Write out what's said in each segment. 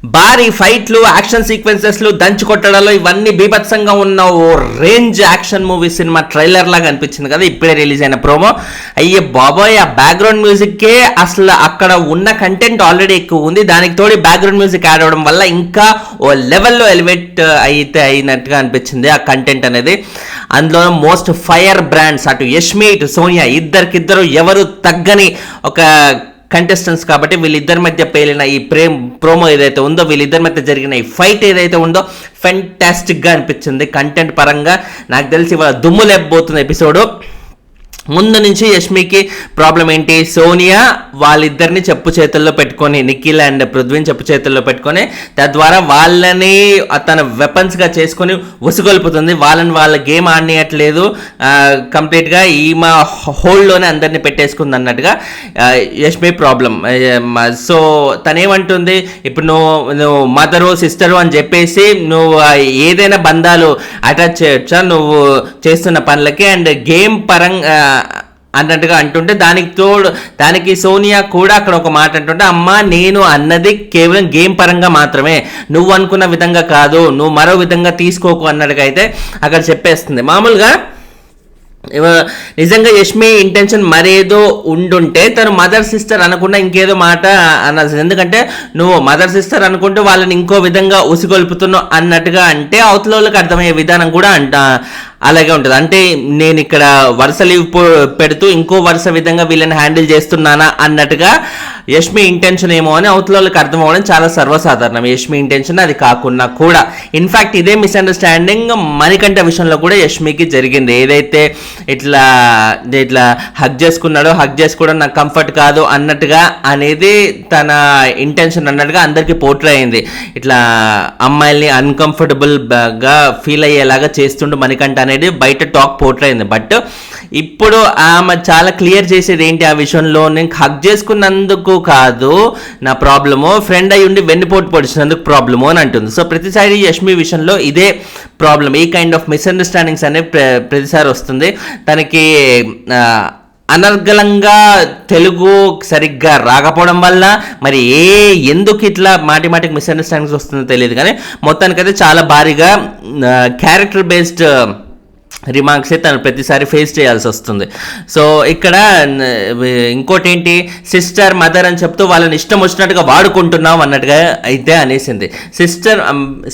భారీ ఫైట్లు, యాక్షన్ సీక్వెన్సెస్లు, దంచి కొట్టడాలు ఇవన్నీ బీభత్సంగా ఉన్న ఓ రేంజ్ యాక్షన్ మూవీ సినిమా ట్రైలర్ లాగా అనిపించింది కదా ఇప్పుడే రిలీజ్ అయిన ప్రోమో. అయ్యే బాబాయ్, ఆ బ్యాక్గ్రౌండ్ మ్యూజిక్కే అసలు అక్కడ ఉన్న కంటెంట్ ఆల్రెడీ ఎక్కువ ఉంది, దానికి తోడి బ్యాక్గ్రౌండ్ మ్యూజిక్ యాడ్ అవ్వడం వల్ల ఇంకా ఓ లెవెల్లో ఎలివేట్ అయితే అయినట్టుగా అనిపించింది ఆ కంటెంట్ అనేది. అందులో మోస్ట్ ఫైర్ బ్రాండ్స్, అటు యష్మి ఇటు సోనియా ఇద్దరికిద్దరు ఎవరు తగ్గని ఒక కంటెస్టెంట్స్ కాబట్టి వీళ్ళిద్దరి మధ్య పేలిన ఈ ప్రోమో ఏదైతే ఉందో, వీళ్ళిద్దరి మధ్య జరిగిన ఈ ఫైట్ ఏదైతే ఉందో ఫెంటాస్టిక్గా అనిపించింది. కంటెంట్ పరంగా నాకు తెలిసి ఇవాళ దుమ్ము లేకపోతుంది ఎపిసోడు. ముందు నుంచి యష్మికి ప్రాబ్లం ఏంటి, సోనియా వాళ్ళిద్దరిని చెప్పు చేతుల్లో పెట్టుకొని, నిఖిల్ అండ్ పృథ్వీని చెప్పు చేతుల్లో పెట్టుకొని తద్వారా వాళ్ళని తన వెపన్స్గా చేసుకొని ఉసుగొల్పుతుంది. వాళ్ళ గేమ్ ఆడనీయట్లేదు, కంప్లీట్గా ఈమె హోల్డ్లోనే అందరినీ పెట్టేసుకుంది అన్నట్టుగా యష్మి ప్రాబ్లం. సో తనేమంటుంది, ఇప్పుడు నువ్వు మదరు సిస్టరు అని చెప్పేసి నువ్వు ఏదైనా బంధాలు అటాచ్ చేయొచ్చా నువ్వు చేస్తున్న పనులకి, అండ్ గేమ్ పరంగా అన్నట్టుగా అంటుంటే దానికి సోనియా కూడా అక్కడ ఒక మాట అంటుంటే, అమ్మా నేను అన్నది కేవలం గేమ్ పరంగా మాత్రమే, నువ్వు అనుకున్న విధంగా కాదు, నువ్వు మరో విధంగా తీసుకోకు అన్నట్టుగా అయితే అక్కడ చెప్పేస్తుంది. మామూలుగా నిజంగా యష్మి ఇంటెన్షన్ మరేదో ఉండుంటే తను మదర్ సిస్టర్ అనకుండా ఇంకేదో మాట అనాల్సింది. ఎందుకంటే నువ్వు మదర్ సిస్టర్ అనుకుంటూ వాళ్ళని ఇంకో విధంగా ఉసిగొల్పుతున్నావు అన్నట్టుగా అంటే అవతల వాళ్ళకి అర్థమయ్యే విధానం కూడా అలాగే ఉంటుంది. అంటే నేను ఇక్కడ వరుస లీవ్ పెడుతూ ఇంకో వరుస విధంగా వీళ్ళని హ్యాండిల్ చేస్తున్నానా అన్నట్టుగా యష్మి ఇంటెన్షన్ ఏమో అని అవతల వాళ్ళకి అర్థం అవ్వడం చాలా సర్వసాధారణం. యష్మి ఇంటెన్షన్ అది కాకుండా కూడా ఇన్ఫ్యాక్ట్ ఇదే మిస్అండర్స్టాండింగ్ మణికంఠ విషయంలో కూడా యష్మికి జరిగింది. ఏదైతే ఇట్లా హగ్ చేసుకున్నాడో, హగ్ చేసుకోవడం నాకు కంఫర్ట్ కాదు అన్నట్టుగా అనేది తన ఇంటెన్షన్ అన్నట్టుగా అందరికీ పోర్ట్రే అయింది. ఇట్లా అమ్మాయిల్ని అన్కంఫర్టబుల్గా ఫీల్ అయ్యేలాగా చేస్తుండు మణికంఠ అనేది బయట టాక్ పోర్ట్రే అయింది. బట్ ఇప్పుడు ఆమె చాలా క్లియర్ చేసేది ఏంటి ఆ విషయంలో, నేను హగ్ చేసుకున్నందుకు కాదు నా ప్రాబ్లము, ఫ్రెండ్ అయ్యి ఉండి వెన్నుపోటు పొడిచినందుకు ప్రాబ్లము అని అంటుంది. సో ప్రతిసారి యష్మి విషయంలో ఇదే ప్రాబ్లం, ఈ కైండ్ ఆఫ్ మిస్అండర్స్టాండింగ్స్ అనేవి ప్రతిసారి వస్తుంది. తనకి అనర్గళంగా తెలుగు సరిగ్గా రాకపోవడం వల్ల మరి ఎందుకు ఇట్లా మాటికి మిస్అండర్స్టాండింగ్స్ వస్తుందో తెలియదు, కానీ మొత్తానికైతే చాలా భారీగా క్యారెక్టర్ బేస్డ్ రిమార్క్సే తను ప్రతిసారి ఫేస్ చేయాల్సి వస్తుంది. సో ఇక్కడ ఇంకోటి ఏంటి, సిస్టర్ మదర్ అని చెప్తూ వాళ్ళని ఇష్టం వచ్చినట్టుగా వాడుకుంటున్నాం అన్నట్టుగా అయితే అనేసింది.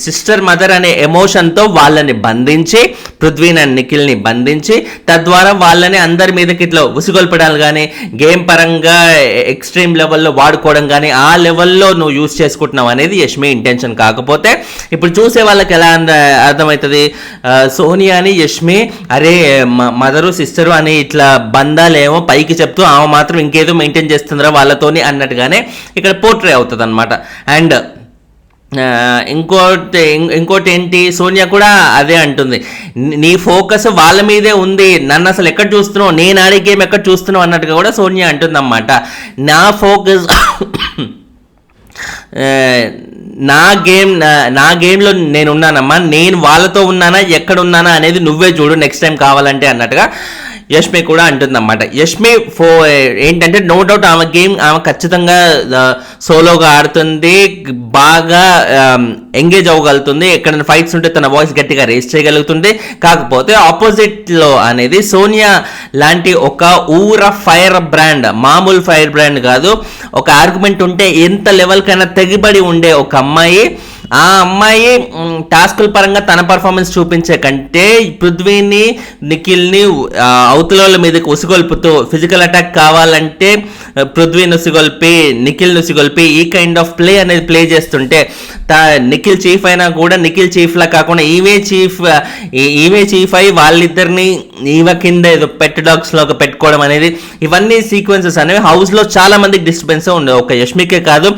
సిస్టర్ మదర్ అనే ఎమోషన్తో వాళ్ళని బంధించి, పృథ్వీని అండ్ నిఖిల్ని బంధించి తద్వారా వాళ్ళని అందరి మీదకి ఇట్లా ఉసిగొల్పడాలు కానీ, గేమ్ పరంగా ఎక్స్ట్రీమ్ లెవెల్లో వాడుకోవడం కానీ ఆ లెవెల్లో నువ్వు యూజ్ చేసుకుంటున్నావు అనేది యష్మి ఇంటెన్షన్. కాకపోతే ఇప్పుడు చూసే వాళ్ళకి ఎలా అర్థమవుతుంది, సోనియాని యష్మి అరే మదరు సిస్టరు అని ఇట్లా బంధాలేమో పైకి చెప్తూ ఆమె మాత్రం ఇంకేదో మెయింటైన్ చేస్తుందిరా వాళ్ళతోని అన్నట్టుగానే ఇక్కడ పోర్ట్రే అవుతుంది అనమాట. అండ్ ఇంకోటి ఏంటి, సోనియా కూడా అదే అంటుంది, నీ ఫోకస్ వాళ్ళ మీదే ఉంది, నన్ను అసలు ఎక్కడ చూస్తున్నావు, నేను ఆడే గేమ్ ఎక్కడ చూస్తున్నావు అన్నట్టుగా కూడా సోనియా అంటుంది అన్నమాట. నా ఫోకస్ నా గేమ్లో నేను ఉన్నానమ్మా, నేను వాళ్ళతో ఉన్నానా ఎక్కడ ఉన్నానా అనేది నువ్వే చూడు నెక్స్ట్ టైం కావాలంటే అన్నట్టుగా యష్మి కూడా అంటుందన్నమాట. యష్మి ఏంటంటే నో డౌట్ ఆమె గేమ్ ఆమె ఖచ్చితంగా సోలోగా ఆడుతుంది, బాగా ఎంగేజ్ అవ్వగలుగుతుంది, ఎక్కడైనా ఫైట్స్ ఉంటే తన వాయిస్ గట్టిగా రేస్ చేయగలుగుతుంది. కాకపోతే ఆపోజిట్లో అనేది సోనియా లాంటి ఒక ఫైర్ బ్రాండ్, మామూలు ఫైర్ బ్రాండ్ కాదు, ఒక ఆర్గ్యుమెంట్ ఉంటే ఎంత లెవెల్కైనా తెగిబడి ఉండే ఒక అమ్మాయి. ఆ అమ్మాయి టాస్కుల పరంగా తన పర్ఫార్మెన్స్ చూపించే కంటే పృథ్వీని నిఖిల్ని అవతల మీదకి ఉసిగొల్పుతూ ఫిజికల్ అటాక్ కావాలంటే పృథ్వీని ఉసిగొల్పి నిఖిల్ని ఉసిగొల్పి ఈ కైండ్ ఆఫ్ ప్లే అనేది ప్లే చేస్తుంటే, నిఖిల్ చీఫ్ అయినా కూడా నిఖిల్ చీఫ్లా కాకుండా ఈమె చీఫ్ అయి వాళ్ళిద్దరిని ఈమె కింద ఏదో పెట్ డాగ్స్లోకి పెట్టుకోవడం అనేది, ఇవన్నీ సీక్వెన్సెస్ అనేవి హౌస్లో చాలా మందికి డిస్టర్బెన్స్ ఉండవు. ఒక యష్మికే కాదు,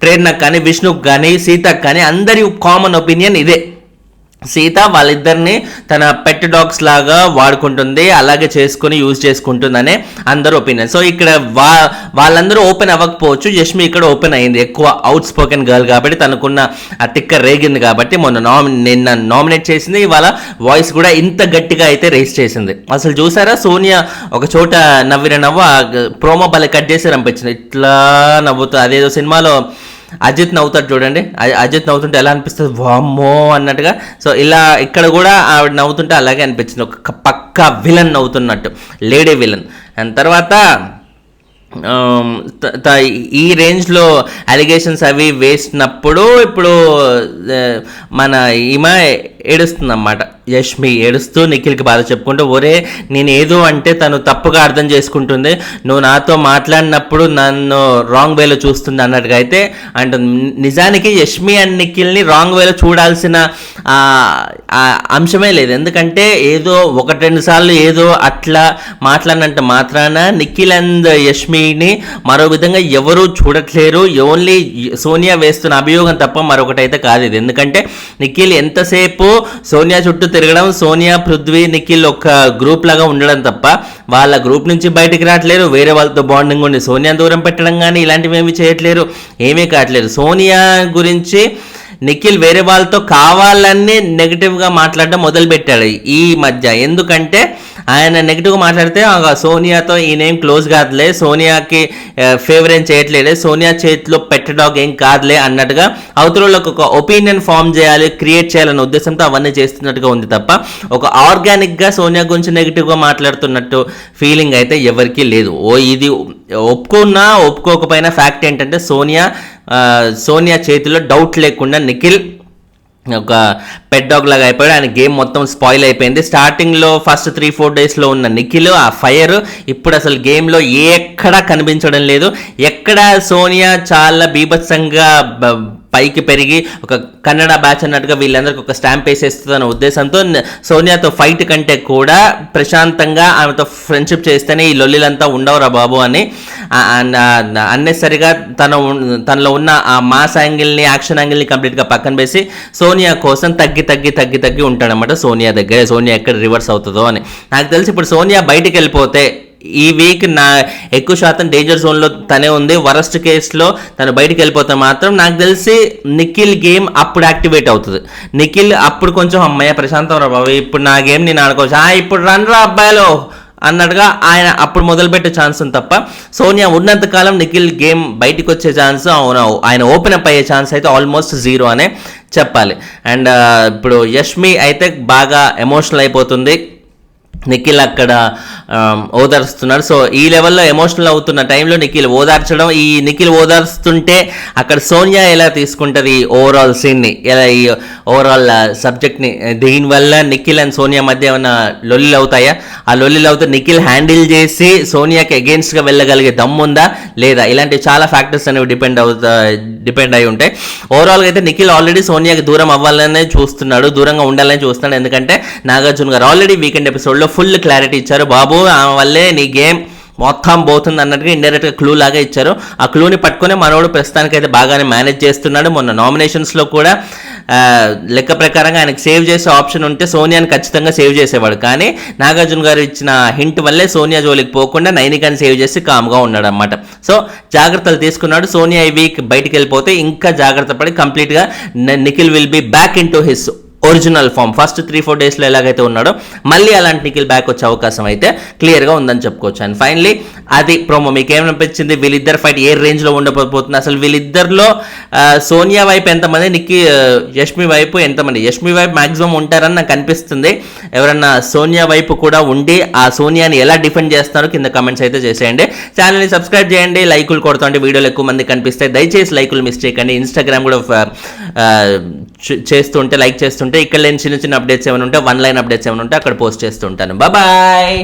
ప్రేరణకు కానీ, విష్ణుకు కానీ, సీతకు కానీ అందరి కామన్ ఒపీనియన్ ఇదే. సీత వాళ్ళిద్దరిని తన పెట్ డాగ్స్ లాగా వాడుకుంటుంది, అలాగే చేసుకుని యూజ్ చేసుకుంటుందనే అందరూ ఒపీనియన్. సో ఇక్కడ వాళ్ళందరూ ఓపెన్ అవ్వకపోవచ్చు, యష్మి ఇక్కడ ఓపెన్ అయింది, ఎక్కువ అవుట్ స్పోకెన్ గర్ల్ కాబట్టి తనకున్న ఆ తిక్క రేగింది కాబట్టి నిన్న నామినేట్ చేసింది, ఇవాళ వాయిస్ కూడా ఇంత గట్టిగా అయితే రేస్ చేసింది. అసలు చూసారా సోనియా ఒక చోట నవ్వు ప్రోమో భలే కట్ చేసి రంపించింది, ఇట్లా నవ్వుతూ. అదేదో సినిమాలో అజిత్ నవ్వుతాడు చూడండి, అజిత్ నవ్వుతుంటే ఎలా అనిపిస్తుంది, వామ్మో అన్నట్టుగా. సో ఇలా ఇక్కడ కూడా ఆవిడ నవ్వుతుంటే అలాగే అనిపించింది, ఒక పక్కా విలన్ నవ్వుతున్నట్టు, లేడీ విలన్. అండ్ తర్వాత ఈ రేంజ్లో అలిగేషన్స్ అవి వేసినప్పుడు ఇప్పుడు మన ఈమె ఏడుస్తుందన్నమాట, యష్మి ఏడుస్తూ నిఖిల్కి బాధ చెప్పుకుంటూ, ఒరే నేను ఏదో అంటే తను తప్పుగా అర్థం చేసుకుంటుంది, నువ్వు నాతో మాట్లాడినప్పుడు నన్ను రాంగ్ వేలో చూస్తుంది అన్నట్టుగా అయితే అంటుంది. నిజానికి యష్మి అండ్ నిఖిల్ని రాంగ్ వేలో చూడాల్సిన అంశమే లేదు, ఎందుకంటే ఏదో 1-2 సార్లు ఏదో అట్లా మాట్లాడినంత మాత్రాన నిఖిల్ అండ్ యష్మిని మరో విధంగా ఎవరూ చూడట్లేరు. ఓన్లీ సోనియా వేస్తున్న అభియోగం తప్ప మరొకటైతే కాదు ఇది. ఎందుకంటే నిఖిల్ ఎంతసేపు సోనియా చుట్టూ తిరగడం, సోనియా, పృథ్వీ, నిఖిల్ ఒక గ్రూప్ లాగా ఉండడం తప్ప వాళ్ళ గ్రూప్ నుంచి బయటికి రావట్లేరు, వేరే వాళ్ళతో బాండింగ్ ఉండి సోనియా దూరం పెట్టడం కానీ ఇలాంటివి ఏమీ చేయట్లేరు, ఏమీ కావట్లేదు. సోనియా గురించి నిఖిల్ వేరే వాళ్ళతో కావాలన్నీ నెగిటివ్గా మాట్లాడడం మొదలుపెట్టాడు ఈ మధ్య. ఎందుకంటే ఆయన నెగిటివ్గా మాట్లాడితే సోనియాతో ఈయనేం క్లోజ్ కాదులే, సోనియాకి ఫేవర్ ఏం చేయట్లేదే, సోనియా చేతిలో పెట్టడాగ్ ఏం కాదులే అన్నట్టుగా అవతలకు ఒక ఒపీనియన్ ఫామ్ చేయాలి, క్రియేట్ చేయాలనే ఉద్దేశంతో అవన్నీ చేస్తున్నట్టుగా ఉంది తప్ప ఒక ఆర్గానిక్గా సోనియా గురించి నెగిటివ్గా మాట్లాడుతున్నట్టు ఫీలింగ్ అయితే ఎవరికీ లేదు. ఇది ఒప్పుకున్నా ఒప్పుకోకపోయినా ఫ్యాక్ట్ ఏంటంటే సోనియా చేతిలో డౌట్ లేకుండా నిఖిల్ ఒక పెట్ డాగ్ లాగా అయిపోయాడు. ఆయన గేమ్ మొత్తం స్పాయిల్ అయిపోయింది. స్టార్టింగ్లో ఫస్ట్ 3-4 డేస్లో ఉన్న నిఖిల్ ఆ ఫైర్ ఇప్పుడు అసలు గేమ్లో ఎక్కడా కనిపించడం లేదు. ఎక్కడ సోనియా చాలా బీభత్సంగా పైకి పెరిగి ఒక కన్నడ బ్యాచ్ అన్నట్టుగా వీళ్ళందరికీ ఒక స్టాంప్ వేసేస్తుందన్న ఉద్దేశంతో సోనియాతో ఫైట్ కంటే కూడా ప్రశాంతంగా ఆమెతో ఫ్రెండ్షిప్ చేస్తేనే ఈ లొల్లిలంతా ఉండవురా బాబు అని అన్నెసరిగా తనలో ఉన్న ఆ మాస్ యాంగిల్ని, యాక్షన్ యాంగిల్ని కంప్లీట్గా పక్కన వేసి సోనియా కోసం తగ్గి ఉంటాడనమాట సోనియా దగ్గరే. సోనియా ఎక్కడ రివర్స్ అవుతుందో అని నాకు తెలిసి ఇప్పుడు సోనియా బయటికి వెళ్ళిపోతే ఈ వీక్ ఎక్కువ శాతం డేంజర్ జోన్లో తనే ఉంది. వరస్ట్ కేసులో తను బయటికి వెళ్ళిపోతే మాత్రం నాకు తెలిసి నిఖిల్ గేమ్ అప్పుడు యాక్టివేట్ అవుతుంది. నిఖిల్ అప్పుడు కొంచెం అమ్మాయి ప్రశాంతం రా బాబు, ఇప్పుడు నా గేమ్ నేను ఆడుకోవచ్చు, ఇప్పుడు రండ్రా అబ్బాయిలో అన్నట్టుగా ఆయన అప్పుడు మొదలుపెట్టే ఛాన్స్ ఉంది తప్ప సోనియా ఉన్నంతకాలం నిఖిల్ గేమ్ బయటకు వచ్చే ఛాన్స్, ఆయన ఓపెన్ అప్ అయ్యే ఛాన్స్ అయితే ఆల్మోస్ట్ 0 అనే చెప్పాలి. అండ్ ఇప్పుడు యష్మి అయితే బాగా ఎమోషనల్ అయిపోతుంది, నిఖిల్ అక్కడ ఓదార్స్తున్నాడు. సో ఈ లెవెల్లో ఎమోషనల్ అవుతున్న టైంలో నిఖిల్ ఓదార్స్తుంటే అక్కడ సోనియా ఎలా తీసుకుంటుంది ఓవరాల్ సీన్ని, ఎలా ఈ ఓవరాల్ సబ్జెక్ట్ని. దీనివల్ల నిఖిల్ అండ్ సోనియా మధ్య ఏమైనా లొల్లిలు అవుతాయా? ఆ లొల్లిలు అవుతే నిఖిల్ హ్యాండిల్ చేసి సోనియాకి అగేన్స్ట్గా వెళ్ళగలిగే దమ్ముందా లేదా? ఇలాంటి చాలా ఫ్యాక్టర్స్ అనేవి డిపెండ్ అయి ఉంటాయి. ఓవరాల్గా అయితే నిఖిల్ ఆల్రెడీ సోనియాకి దూరం అవ్వాలనే చూస్తున్నాడు, దూరంగా ఉండాలని చూస్తున్నాడు. ఎందుకంటే నాగార్జున గారు ఆల్రెడీ వీకెండ్ ఎపిసోడ్లో ఫుల్ క్లారిటీ ఇచ్చారు, బాబు ఆమె వల్లే నీ గేమ్ మొత్తం పోతుంది అన్నట్టుగా ఇండైరెక్ట్గా క్లూ లాగా ఇచ్చారు. ఆ క్లూని పట్టుకునే మనోడు ప్రస్తుతానికి అయితే బాగానే మేనేజ్ చేస్తున్నాడు. మొన్న నామినేషన్స్లో కూడా లెక్క ప్రకారంగా ఆయనకు సేవ్ చేసే ఆప్షన్ ఉంటే సోనియాని ఖచ్చితంగా సేవ్ చేసేవాడు, కానీ నాగార్జున గారు ఇచ్చిన హింట్ వల్లే సోనియా జోలికి పోకుండా నైనికాని సేవ్ చేసి కామ్గా ఉన్నాడు అనమాట. సో జాగ్రత్తలు తీసుకున్నాడు. సోనియా ఈ వీక్ బయటికి వెళ్ళిపోతే ఇంకా జాగ్రత్త పడి కంప్లీట్గా Nikhil will be back into his original form. First 3-4 డేస్లో ఎలాగైతే ఉన్నాడో మళ్ళీ అలాంటి నిఖిల్ బ్యాక్ వచ్చే అవకాశం అయితే క్లియర్గా ఉందని చెప్పుకోవచ్చు. అండ్ ఫైనలీ అది ప్రోమో మీకు ఏమనిపించింది? వీళ్ళిద్దరు ఫైట్ ఏ రేంజ్లో ఉండబోతుంది? అసలు వీళ్ళిద్దరిలో సోనియా వైపు ఎంతమంది, యష్మి వైపు ఎంతమంది? యష్మి వైపు మ్యాక్సిమం ఉంటారని నాకు అనిపిస్తుంది. ఎవరన్నా సోనియా వైపు కూడా ఉండి ఆ సోనియాని ఎలా డిఫెండ్ చేస్తారో కింద కమెంట్స్ అయితే చేసేయండి. ఛానల్ని సబ్స్క్రైబ్ చేయండి, లైకులు కొడుతుంటే వీడియోలు ఎక్కువ మంది కనిపిస్తాయి. దయచేసి లైకులు మిస్ చేయకండి. ఇన్స్టాగ్రామ్ కూడా చేస్తుంటే లైక్ చేస్తుంటే ఇక్కడ లేని చిన్న అప్డేట్స్ ఏమైనా ఉంటే, 1 లైన్ అప్డేట్స్ ఏమైనా ఉంటే అక్కడ పోస్ట్ చేస్తుంటాను. బాయ్.